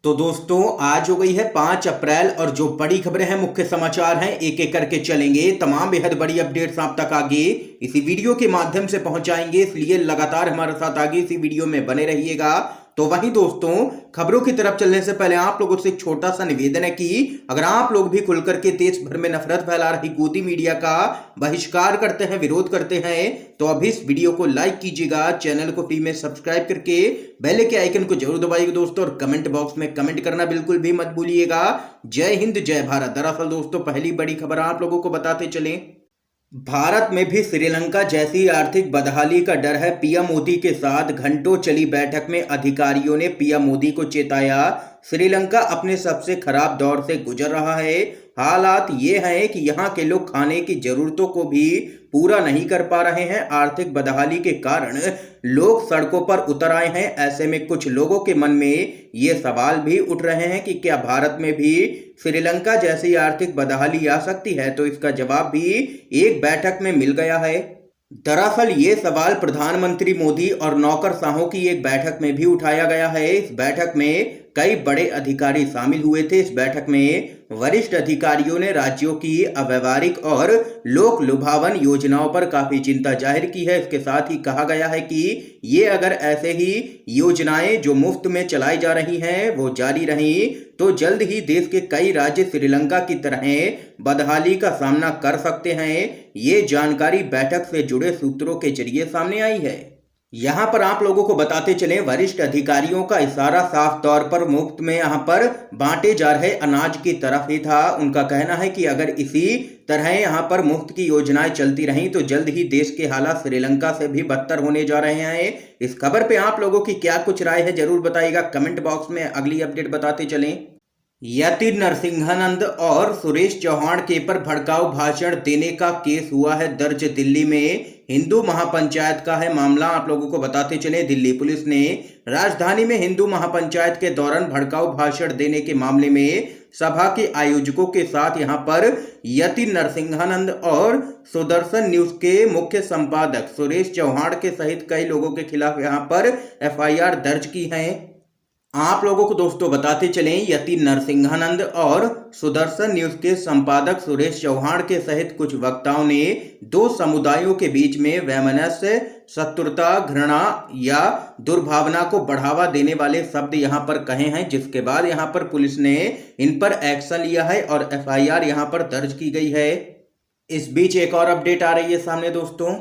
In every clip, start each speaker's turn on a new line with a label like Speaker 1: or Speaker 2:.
Speaker 1: तो दोस्तों आज हो गई है 5 अप्रैल और जो बड़ी खबरें हैं, मुख्य समाचार हैं, एक एक करके चलेंगे। तमाम बेहद बड़ी अपडेट्स आप तक आगे इसी वीडियो के माध्यम से पहुंचाएंगे, इसलिए लगातार हमारे साथ आगे इसी वीडियो में बने रहिएगा। तो वहीं दोस्तों, खबरों की तरफ चलने से पहले आप लोगों से एक छोटा सा निवेदन है कि अगर आप लोग भी खुलकर के देश भर में नफरत फैला रही गोदी मीडिया का बहिष्कार करते हैं, विरोध करते हैं, तो अभी इस वीडियो को लाइक कीजिएगा, चैनल को फ्री में सब्सक्राइब करके बेल के आइकन को जरूर दबाइएगा दोस्तों, और कमेंट बॉक्स में कमेंट करना बिल्कुल भी मत भूलिएगा। जय हिंद, जय भारत। दरअसल दोस्तों, पहली बड़ी खबर आप लोगों को बताते चले, भारत में भी श्रीलंका जैसी आर्थिक बदहाली का डर है। पीएम मोदी के साथ घंटों चली बैठक में अधिकारियों ने पीएम मोदी को चेताया, श्रीलंका अपने सबसे खराब दौर से गुजर रहा है। हालात ये हैं कि यहाँ के लोग खाने की जरूरतों को भी पूरा नहीं कर पा रहे हैं। आर्थिक बदहाली के कारण लोग सड़कों पर उतर आए हैं। ऐसे में कुछ लोगों के मन में ये सवाल भी उठ रहे हैं कि क्या भारत में भी श्रीलंका जैसी आर्थिक बदहाली आ सकती है। तो इसका जवाब भी एक बैठक में मिल गया है। दरअसल ये सवाल प्रधानमंत्री मोदी और नौकरशाहों की एक बैठक में भी उठाया गया है। इस बैठक में कई बड़े अधिकारी शामिल हुए थे। इस बैठक में वरिष्ठ अधिकारियों ने राज्यों की अव्यवहारिक और लोक लुभावन योजनाओं पर काफी चिंता जाहिर की है। इसके साथ ही कहा गया है कि ये अगर ऐसे ही योजनाएं जो मुफ्त में चलाई जा रही हैं वो जारी रही तो जल्द ही देश के कई राज्य श्रीलंका की तरह बदहाली का सामना कर सकते हैं। ये जानकारी बैठक से जुड़े सूत्रों के जरिए सामने आई है। यहाँ पर आप लोगों को बताते चले, वरिष्ठ अधिकारियों का इशारा साफ तौर पर मुफ्त में यहाँ पर बांटे जा रहे अनाज की तरफ ही था। उनका कहना है कि अगर इसी तरह यहाँ पर मुफ्त की योजनाएं चलती रहीं तो जल्द ही देश के हालात श्रीलंका से भी बदतर होने जा रहे हैं। इस खबर पे आप लोगों की क्या कुछ राय है जरूर बताइएगा कमेंट बॉक्स में। अगली अपडेट बताते चलें, यति नरसिंहानंद और सुरेश चौहान के पर भड़काऊ भाषण देने का केस हुआ है दर्ज। दिल्ली में हिंदू महापंचायत का है मामला। आप लोगों को बताते चले, दिल्ली पुलिस ने राजधानी में हिंदू महापंचायत के दौरान भड़काऊ भाषण देने के मामले में सभा के आयोजकों के साथ यहां पर यति नरसिंहानंद और सुदर्शन न्यूज के मुख्य संपादक सुरेश चौहान के सहित कई लोगों के खिलाफ यहां पर एफआईआर दर्ज की है। आप लोगों को दोस्तों बताते चलें, यति नरसिंहानंद और सुदर्शन न्यूज के संपादक सुरेश चौहान के सहित कुछ वक्ताओं ने दो समुदायों के बीच में वैमनस्य, शत्रुता, घृणा या दुर्भावना को बढ़ावा देने वाले शब्द यहां पर कहे हैं, जिसके बाद यहां पर पुलिस ने इन पर एक्शन लिया है और एफआईआर यहां पर दर्ज की गई है। इस बीच एक और अपडेट आ रही है सामने दोस्तों,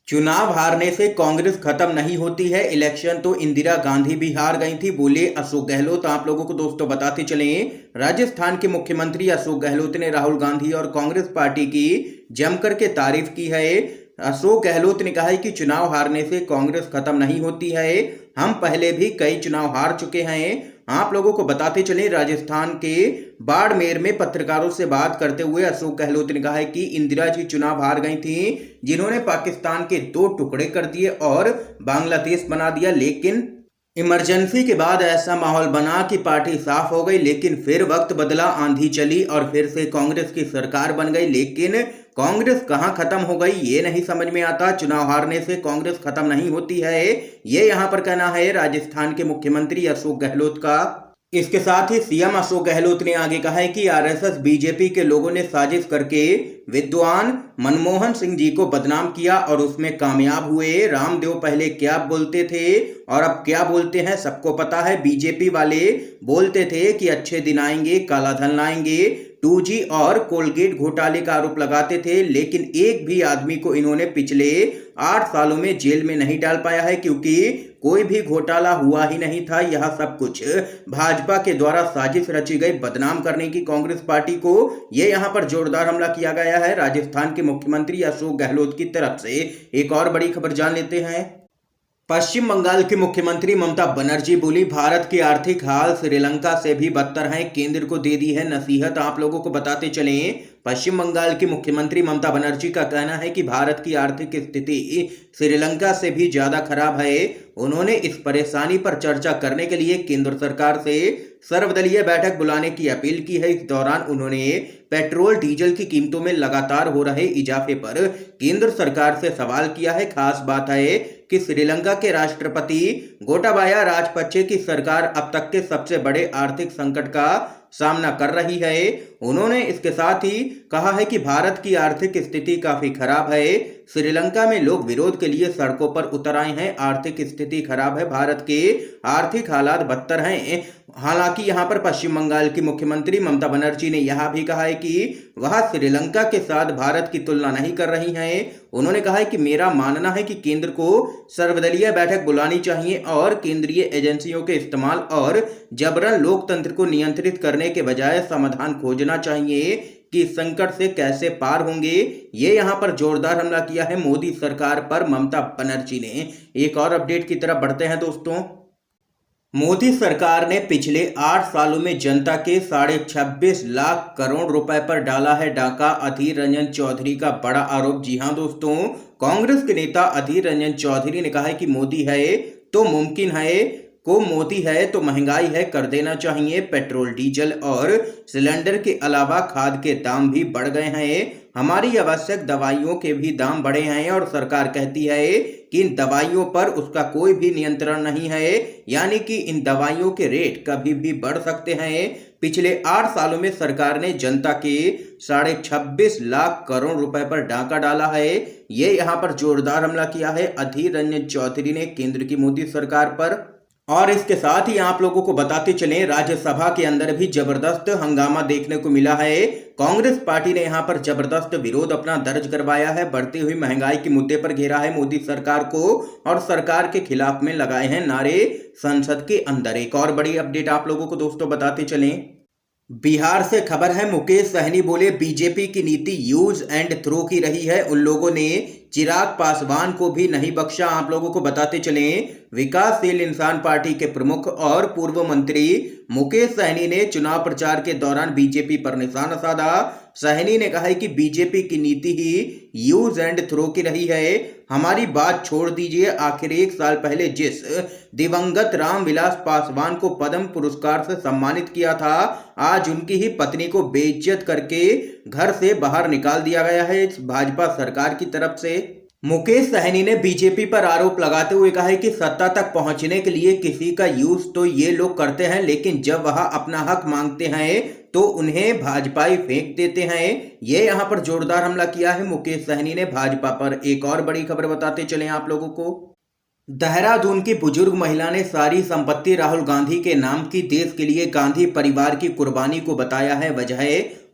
Speaker 1: चुनाव हारने से कांग्रेस खत्म नहीं होती है। इलेक्शन तो इंदिरा गांधी भी हार गई थी, बोले अशोक गहलोत। आप लोगों को दोस्तों बताते चलें, राजस्थान के मुख्यमंत्री अशोक गहलोत ने राहुल गांधी और कांग्रेस पार्टी की जमकर के तारीफ की है। अशोक गहलोत ने कहा है कि चुनाव हारने से कांग्रेस खत्म नहीं होती है, हम पहले भी कई चुनाव हार चुके हैं। आप लोगों को बताते चले, राजस्थान के बाड़मेर में पत्रकारों से बात करते हुए अशोक गहलोत ने कहा है कि इंदिरा जी चुनाव हार गई थी, जिन्होंने पाकिस्तान के 2 टुकड़े कर दिए और बांग्लादेश बना दिया, लेकिन इमरजेंसी के बाद ऐसा माहौल बना कि पार्टी साफ हो गई। लेकिन फिर वक्त बदला, आंधी चली और फिर से कांग्रेस की सरकार बन गई। लेकिन कांग्रेस कहां खत्म हो गई ये नहीं समझ में आता। चुनाव हारने से कांग्रेस खत्म नहीं होती है, ये यहां पर कहना है राजस्थान के मुख्यमंत्री अशोक गहलोत का। इसके साथ ही सीएम अशोक गहलोत ने आगे कहा है कि आरएसएस बीजेपी के लोगों ने साजिश करके विद्वान मनमोहन सिंह जी को बदनाम किया और उसमें कामयाब हुए। रामदेव पहले क्या बोलते थे और अब क्या बोलते हैं सबको पता है। बीजेपी वाले बोलते थे कि अच्छे दिन आएंगे, काला धन लाएंगे, 2G और कोलगेट घोटाले का आरोप लगाते थे, लेकिन एक भी आदमी को इन्होंने पिछले 8 सालों में जेल में नहीं डाल पाया है, क्योंकि कोई भी घोटाला हुआ ही नहीं था। यह सब कुछ भाजपा के द्वारा साजिश रची गई बदनाम करने की कांग्रेस पार्टी को। ये यहाँ पर जोरदार हमला किया गया है राजस्थान के मुख्यमंत्री अशोक गहलोत की तरफ से। एक और बड़ी खबर जान लेते हैं, पश्चिम बंगाल की मुख्यमंत्री ममता बनर्जी बोली, भारत की आर्थिक हाल श्रीलंका से भी बदतर है, केंद्र को दे दी है नसीहत। आप लोगों को बताते चलें, पश्चिम बंगाल की मुख्यमंत्री ममता बनर्जी का कहना है कि भारत की आर्थिक स्थिति श्रीलंका से भी ज्यादा खराब है। उन्होंने इस परेशानी पर चर्चा करने के लिए केंद्र सरकार से सर्वदलीय बैठक बुलाने की अपील की है। इस दौरान उन्होंने पेट्रोल डीजल की कीमतों में लगातार हो रहे इजाफे पर केंद्र सरकार से सवाल किया है। खास बात है कि श्रीलंका के राष्ट्रपति गोटाबाया राजपक्षे की सरकार अब तक के सबसे बड़े आर्थिक संकट का सामना कर रही है। उन्होंने इसके साथ ही कहा है कि भारत की आर्थिक स्थिति काफी खराब है। श्रीलंका में लोग विरोध के लिए सड़कों पर उतर आए हैं। आर्थिक स्थिति खराब है, भारत के आर्थिक हालात बदतर हैं। हालांकि यहां पर पश्चिम बंगाल की मुख्यमंत्री ममता बनर्जी ने यह भी कहा है कि वह श्रीलंका के साथ भारत की तुलना नहीं कर रही हैं। उन्होंने कहा है कि मेरा मानना है कि केंद्र को सर्वदलीय बैठक बुलानी चाहिए और केंद्रीय एजेंसियों के इस्तेमाल और जबरन लोकतंत्र को नियंत्रित करने के बजाय समाधान खोजना चाहिए कि संकट से कैसे पार होंगे। ये यहाँ पर जोरदार हमला किया है मोदी सरकार पर ममता बनर्जी ने। एक और अपडेट की तरफ बढ़ते हैं दोस्तों। मोदी सरकार ने पिछले 8 सालों में जनता के 26.5 लाख करोड़ रुपए पर डाला है डाका, अधीर रंजन चौधरी का बड़ा आरोप। जी हां दोस्तों, कांग्रेस के नेता अधीर रंजन चौधरी ने कहा है कि मोदी है तो मुमकिन है को मोदी है तो महंगाई है कर देना चाहिए। पेट्रोल डीजल और सिलेंडर के अलावा खाद के दाम भी बढ़ गए हैं। हमारी आवश्यक दवाइयों के भी दाम बढ़े हैं और सरकार कहती है कि इन दवाइयों पर उसका कोई भी नियंत्रण नहीं है, यानी कि इन दवाइयों के रेट कभी भी बढ़ सकते हैं। पिछले 8 सालों में सरकार ने जनता के 26.5 लाख करोड़ रुपए पर डाका डाला है। ये यहाँ पर जोरदार हमला किया है अधीर रंजन चौधरी ने केंद्र की मोदी सरकार पर। और इसके साथ ही आप लोगों को बताते चलें, राज्यसभा के अंदर भी जबरदस्त हंगामा देखने को मिला है। कांग्रेस पार्टी ने यहां पर जबरदस्त विरोध अपना दर्ज करवाया है। बढ़ती हुई महंगाई के मुद्दे पर घेरा है मोदी सरकार को और सरकार के खिलाफ में लगाए हैं नारे संसद के अंदर। एक और बड़ी अपडेट आप लोगों को दोस्तों बताते चलें। बिहार से खबर है, मुकेश सहनी बोले बीजेपी की नीति यूज एंड थ्रो की रही है। उन लोगों ने चिराग पासवान को भी नहीं बख्शा। आप लोगों को बताते चलें, विकासशील इंसान पार्टी के प्रमुख और पूर्व मंत्री मुकेश सहनी ने चुनाव प्रचार के दौरान बीजेपी पर निशाना साधा। सहनी ने कहा है कि बीजेपी की नीति ही यूज एंड थ्रो की रही है। हमारी बात छोड़ दीजिए, आखिर 1 साल पहले जिस दिवंगत रामविलास पासवान को पद्म पुरस्कार से सम्मानित किया था, आज उनकी ही पत्नी को बेइज्जत करके घर से बाहर निकाल दिया गया है इस भाजपा सरकार की तरफ से। मुकेश सहनी ने बीजेपी पर आरोप लगाते हुए कहा है कि सत्ता तक पहुंचने के लिए किसी का यूज तो ये लोग करते हैं, लेकिन जब वह अपना हक मांगते हैं तो उन्हें भाजपाई फेंक देते हैं। ये यहाँ पर जोरदार हमला किया है मुकेश सहनी ने भाजपा पर। एक और बड़ी खबर बताते चले आप लोगों को। देहरादून की बुजुर्ग महिला ने सारी संपत्ति राहुल गांधी के नाम की देश के लिए गांधी परिवार की कुर्बानी को बताया है वजह।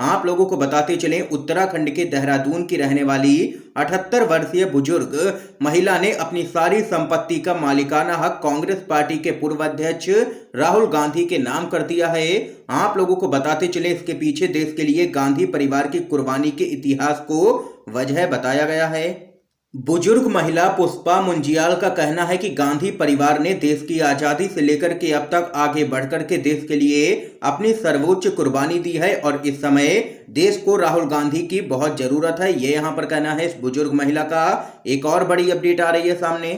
Speaker 1: आप लोगों को बताते चलें, उत्तराखंड के देहरादून की रहने वाली 78 वर्षीय बुजुर्ग महिला ने अपनी सारी संपत्ति का मालिकाना हक कांग्रेस पार्टी के पूर्व अध्यक्ष राहुल गांधी के नाम कर दिया है। आप लोगों को बताते चले, इसके पीछे देश के लिए गांधी परिवार की कुर्बानी के इतिहास को वजह बताया गया है। बुजुर्ग महिला पुष्पा मुंजियाल का कहना है कि गांधी परिवार ने देश की आजादी से लेकर के अब तक आगे बढ़कर के देश के लिए अपनी सर्वोच्च कुर्बानी दी है और इस समय देश को राहुल गांधी की बहुत जरूरत है। ये यहाँ पर कहना है इस बुजुर्ग महिला का। एक और बड़ी अपडेट आ रही है सामने।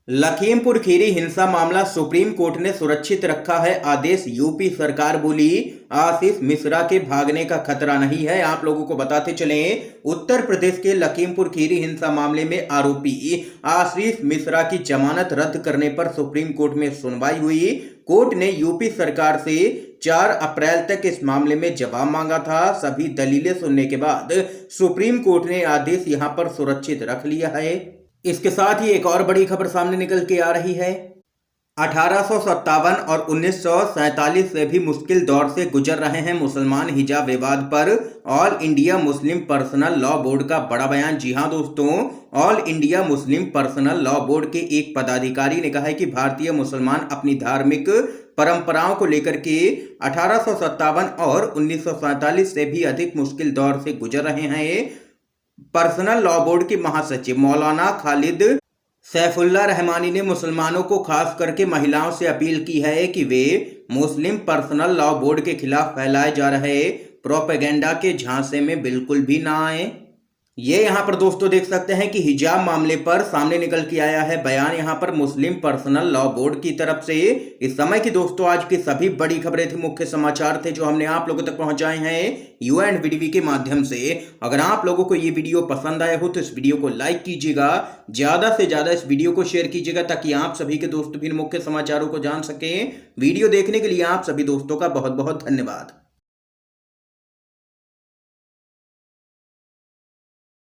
Speaker 1: लखीमपुर खीरी हिंसा मामला सुप्रीम कोर्ट ने सुरक्षित रखा है आदेश। यूपी सरकार बोली आशीष मिश्रा के भागने का खतरा नहीं है। आप लोगों को बताते चलें, उत्तर प्रदेश के लखीमपुर खीरी हिंसा मामले में आरोपी आशीष मिश्रा की जमानत रद्द करने पर सुप्रीम कोर्ट में सुनवाई हुई। कोर्ट ने यूपी सरकार से 4 अप्रैल तक इस मामले में जवाब मांगा था। सभी दलीलें सुनने के बाद सुप्रीम कोर्ट ने आदेश यहां पर सुरक्षित रख लिया है। इसके साथ ही एक और बड़ी खबर सामने निकल के आ रही है। 1857 और 1947 से भी मुश्किल दौर से गुजर रहे हैं मुसलमान हिजाब विवाद पर all India Muslim personal law board का बड़ा बयान। जी हां दोस्तों, all India Muslim personal law board के एक पदाधिकारी ने कहा है कि भारतीय मुसलमान अपनी धार्मिक परंपराओं को लेकर के 1857 और 1947 से भी अधिक मुश्किल दौर से गुजर रहे हैं। पर्सनल लॉ बोर्ड के महासचिव मौलाना खालिद सैफुल्लाह रहमानी ने मुसलमानों को खास करके महिलाओं से अपील की है कि वे मुस्लिम पर्सनल लॉ बोर्ड के खिलाफ फैलाए जा रहे प्रोपेगेंडा के झांसे में बिल्कुल भी ना आए। ये यहाँ पर दोस्तों देख सकते हैं कि हिजाब मामले पर सामने निकल के आया है बयान यहाँ पर मुस्लिम पर्सनल लॉ बोर्ड की तरफ से। इस समय की दोस्तों आज की सभी बड़ी खबरें थी, मुख्य समाचार थे जो हमने आप लोगों तक पहुंचाए हैं UNVDV के माध्यम से। अगर आप लोगों को ये वीडियो पसंद आया हो तो इस वीडियो को लाइक कीजिएगा, ज्यादा से ज्यादा इस वीडियो को शेयर कीजिएगा ताकि आप सभी के दोस्त भी मुख्य समाचारों को जान सकें। वीडियो देखने के लिए आप सभी दोस्तों का बहुत बहुत धन्यवाद।